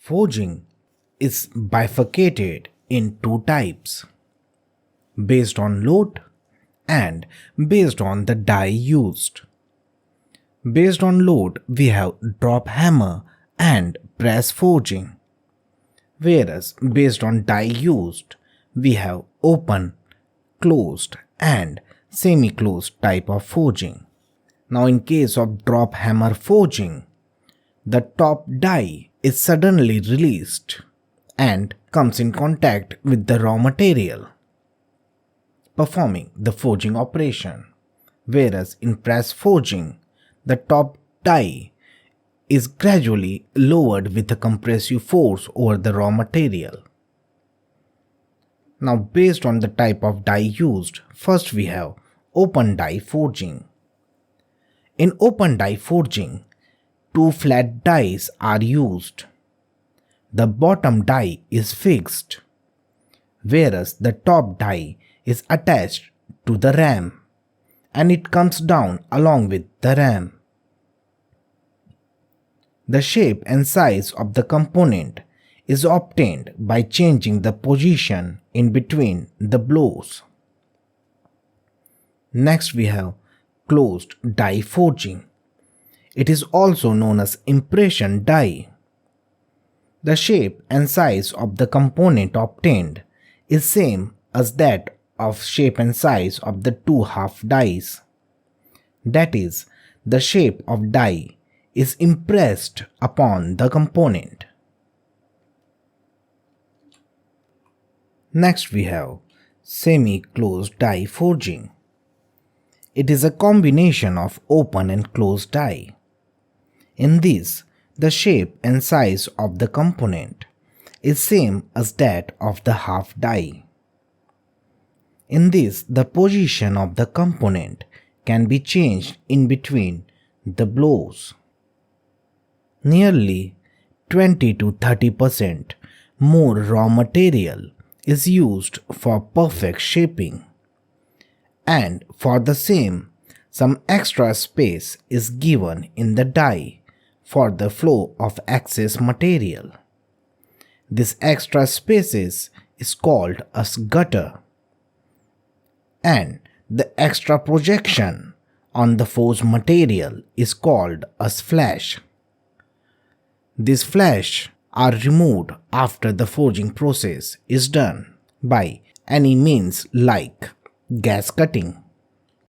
Forging is bifurcated in two types, based on load and based on the die used. Based on load, we have drop hammer and press forging, whereas based on die used, we have open, closed and semi-closed type of forging. Now in case of drop hammer forging, the top die is suddenly released and comes in contact with the raw material, performing the forging operation, whereas in press forging, the top die is gradually lowered with a compressive force over the raw material. Now based on the type of die used, first we have open die forging. In open die forging, two flat dies are used. The bottom die is fixed, whereas the top die is attached to the ram and it comes down along with the ram. The shape and size of the component is obtained by changing the position in between the blows. Next we have closed die forging. It is also known as impression die. The shape and size of the component obtained is same as that of shape and size of the two half dies. That is, the shape of die is impressed upon the component. Next we have semi-closed die forging. It is a combination of open and closed die. In this, the shape and size of the component is same as that of the half die. In this, the position of the component can be changed in between the blows. Nearly 20 to 30% more raw material is used for perfect shaping, and for the same, some extra space is given in the die for the flow of excess material. This extra spaces is called as gutter, and the extra projection on the forged material is called as flash. These flash are removed after the forging process is done by any means like gas cutting.